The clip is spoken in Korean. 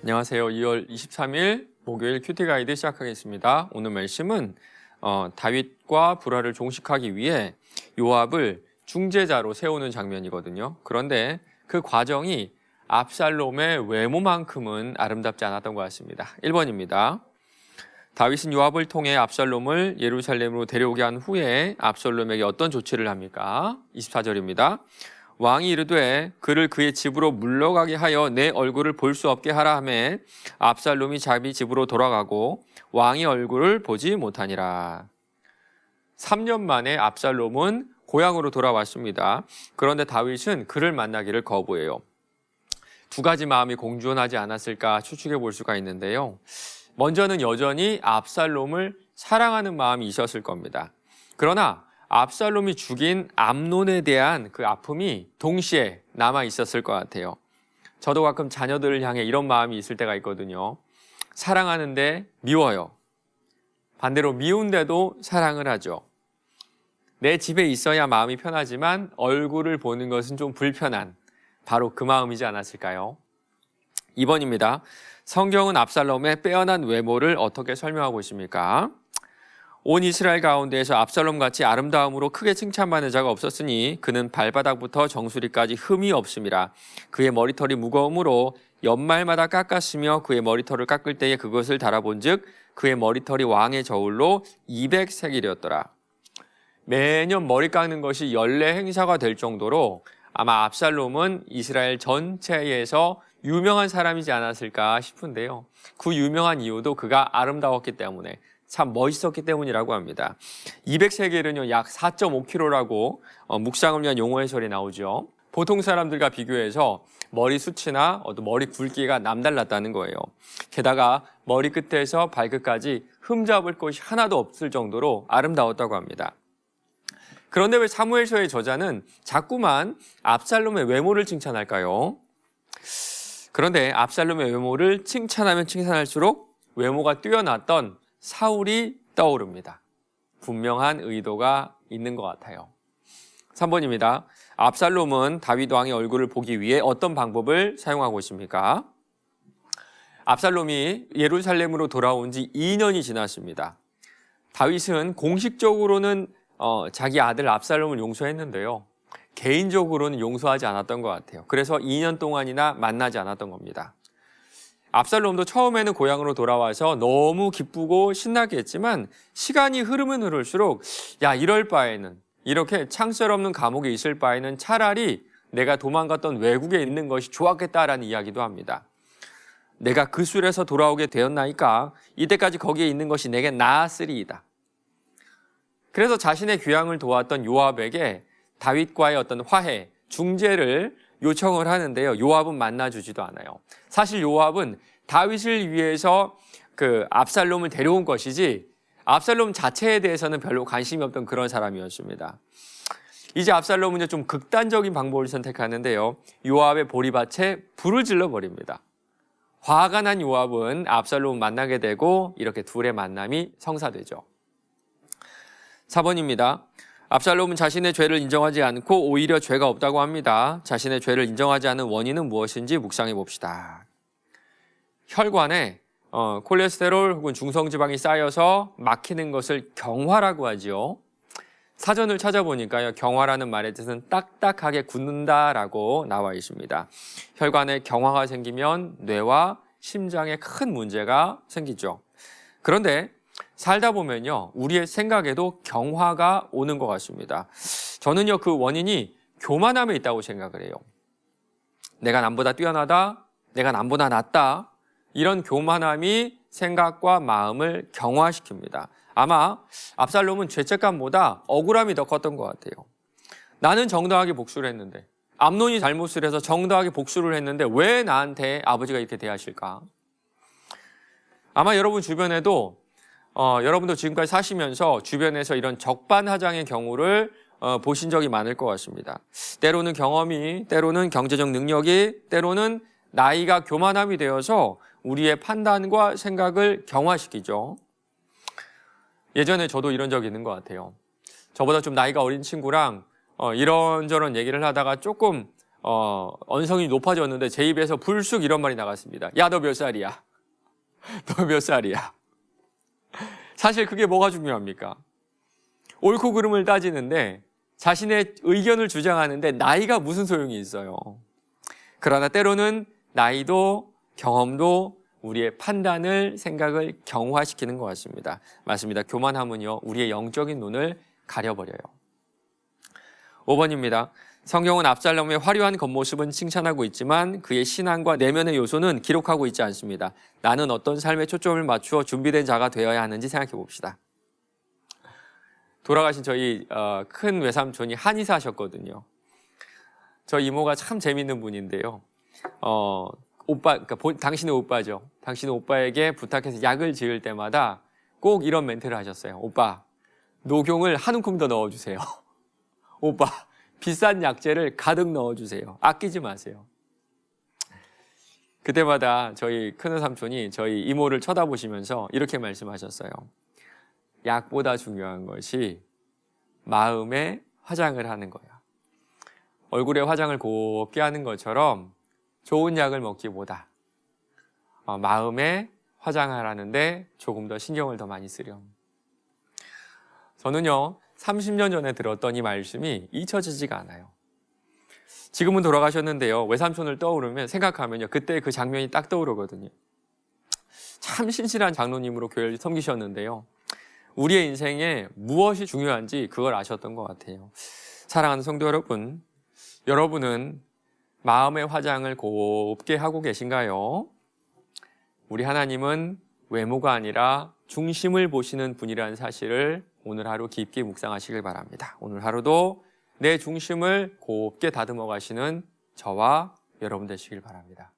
안녕하세요. 2월 23일 목요일 큐티 가이드 시작하겠습니다. 오늘 말씀은 다윗과 불화를 종식하기 위해 요압을 중재자로 세우는 장면이거든요. 그런데 그 과정이 압살롬의 외모만큼은 아름답지 않았던 것 같습니다. 1번입니다. 다윗은 요압을 통해 압살롬을 예루살렘으로 데려오게 한 후에 압살롬에게 어떤 조치를 합니까? 24절입니다. 왕이 이르되 그를 그의 집으로 물러가게 하여 내 얼굴을 볼 수 없게 하라 하매 압살롬이 자기 집으로 돌아가고 왕의 얼굴을 보지 못하니라. 3년 만에 압살롬은 고향으로 돌아왔습니다. 그런데 다윗은 그를 만나기를 거부해요. 두 가지 마음이 공존하지 않았을까 추측해 볼 수가 있는데요. 먼저는 여전히 압살롬을 사랑하는 마음이 있었을 겁니다. 그러나 압살롬이 죽인 암논에 대한 그 아픔이 동시에 남아 있었을 것 같아요. 저도 가끔 자녀들을 향해 이런 마음이 있을 때가 있거든요. 사랑하는데 미워요. 반대로 미운데도 사랑을 하죠. 내 집에 있어야 마음이 편하지만 얼굴을 보는 것은 좀 불편한 바로 그 마음이지 않았을까요? 2번입니다. 성경은 압살롬의 빼어난 외모를 어떻게 설명하고 있습니까? 온 이스라엘 가운데에서 압살롬같이 아름다움으로 크게 칭찬받는 자가 없었으니 그는 발바닥부터 정수리까지 흠이 없음이라. 그의 머리털이 무거움으로 연말마다 깎았으며 그의 머리털을 깎을 때에 그것을 달아본 즉 그의 머리털이 왕의 저울로 200세겔이었더라. 매년 머리 깎는 것이 연례 행사가 될 정도로 아마 압살롬은 이스라엘 전체에서 유명한 사람이지 않았을까 싶은데요. 그 유명한 이유도 그가 아름다웠기 때문에 참 멋있었기 때문이라고 합니다. 200세겔은요 약 4.5kg라고 묵상을 위한 용어 해설이 나오죠. 보통 사람들과 비교해서 머리 숱이나 머리 굵기가 남달랐다는 거예요. 게다가 머리 끝에서 발끝까지 흠잡을 곳이 하나도 없을 정도로 아름다웠다고 합니다. 그런데 왜 사무엘서의 저자는 자꾸만 압살롬의 외모를 칭찬할까요? 그런데 압살롬의 외모를 칭찬하면 칭찬할수록 외모가 뛰어났던 사울이 떠오릅니다. 분명한 의도가 있는 것 같아요. 3번입니다. 압살롬은 다윗 왕의 얼굴을 보기 위해 어떤 방법을 사용하고 있습니까? 압살롬이 예루살렘으로 돌아온 지 2년이 지났습니다. 다윗은 공식적으로는 자기 아들 압살롬을 용서했는데요. 개인적으로는 용서하지 않았던 것 같아요. 그래서 2년 동안이나 만나지 않았던 겁니다. 압살롬도 처음에는 고향으로 돌아와서 너무 기쁘고 신나게 했지만 시간이 흐르면 흐를수록 이럴 바에는 이렇게 창살 없는 감옥에 있을 바에는 차라리 내가 도망갔던 외국에 있는 것이 좋았겠다라는 이야기도 합니다. 내가 그 술에서 돌아오게 되었나이까 이때까지 거기에 있는 것이 내게 나았으리이다. 그래서 자신의 귀향을 도왔던 요압에게 다윗과의 어떤 화해, 중재를 요청을 하는데요. 요압은 만나주지도 않아요. 사실 요압은 다윗을 위해서 그 압살롬을 데려온 것이지 압살롬 자체에 대해서는 별로 관심이 없던 그런 사람이었습니다. 이제 압살롬은 좀 극단적인 방법을 선택하는데요. 요압의 보리밭에 불을 질러버립니다. 화가 난 요압은 압살롬을 만나게 되고 이렇게 둘의 만남이 성사되죠. 4번입니다. 압살롬은 자신의 죄를 인정하지 않고 오히려 죄가 없다고 합니다. 자신의 죄를 인정하지 않은 원인은 무엇인지 묵상해 봅시다. 혈관에 콜레스테롤 혹은 중성지방이 쌓여서 막히는 것을 경화라고 하죠. 사전을 찾아보니까요. 경화라는 말의 뜻은 딱딱하게 굳는다라고 나와 있습니다. 혈관에 경화가 생기면 뇌와 심장에 큰 문제가 생기죠. 그런데 살다 보면요, 우리의 생각에도 경화가 오는 것 같습니다. 저는요, 그 원인이 교만함에 있다고 생각을 해요. 내가 남보다 뛰어나다, 내가 남보다 낫다, 이런 교만함이 생각과 마음을 경화시킵니다. 아마 압살롬은 죄책감보다 억울함이 더 컸던 것 같아요. 나는 정당하게 복수를 했는데, 암논이 잘못을 해서 정당하게 복수를 했는데 왜 나한테 아버지가 이렇게 대하실까? 아마 여러분 주변에도 여러분도 지금까지 사시면서 주변에서 이런 적반하장의 경우를 보신 적이 많을 것 같습니다. 때로는 경험이, 때로는 경제적 능력이, 때로는 나이가 교만함이 되어서 우리의 판단과 생각을 경화시키죠. 예전에 저도 이런 적이 있는 것 같아요. 저보다 좀 나이가 어린 친구랑 이런저런 얘기를 하다가 조금 언성이 높아졌는데 제 입에서 불쑥 이런 말이 나갔습니다. 야, 너 몇 살이야? 너 몇 살이야? 사실 그게 뭐가 중요합니까? 옳고 그름을 따지는데 자신의 의견을 주장하는데 나이가 무슨 소용이 있어요. 그러나 때로는 나이도 경험도 우리의 판단을, 생각을 경화시키는 것 같습니다. 맞습니다. 교만함은요, 우리의 영적인 눈을 가려버려요. 5번입니다. 성경은 압살롬의 화려한 겉모습은 칭찬하고 있지만 그의 신앙과 내면의 요소는 기록하고 있지 않습니다. 나는 어떤 삶에 초점을 맞추어 준비된 자가 되어야 하는지 생각해 봅시다. 돌아가신 저희 큰 외삼촌이 한의사셨거든요. 저 이모가 참 재밌는 분인데요. 오빠, 그러니까 당신의 오빠죠. 당신의 오빠에게 부탁해서 약을 지을 때마다 꼭 이런 멘트를 하셨어요. 오빠, 녹용을 한 움큼 더 넣어주세요. 오빠, 비싼 약재를 가득 넣어주세요. 아끼지 마세요. 그때마다 저희 큰삼촌이 저희 이모를 쳐다보시면서 이렇게 말씀하셨어요. 약보다 중요한 것이 마음에 화장을 하는 거야. 얼굴에 화장을 곱게 하는 것처럼 좋은 약을 먹기보다 마음에 화장을 하는데 조금 더 신경을 더 많이 쓰렴. 저는요, 30년 전에 들었던 이 말씀이 잊혀지지가 않아요. 지금은 돌아가셨는데요, 외삼촌을 떠오르면 생각하면요, 그때 그 장면이 딱 떠오르거든요. 참 신실한 장로님으로 교회를 섬기셨는데요, 우리의 인생에 무엇이 중요한지 그걸 아셨던 것 같아요. 사랑하는 성도 여러분, 여러분은 마음의 화장을 곱게 하고 계신가요? 우리 하나님은 외모가 아니라 중심을 보시는 분이라는 사실을 오늘 하루 깊게 묵상하시길 바랍니다. 오늘 하루도 내 중심을 곱게 다듬어 가시는 저와 여러분 되시길 바랍니다.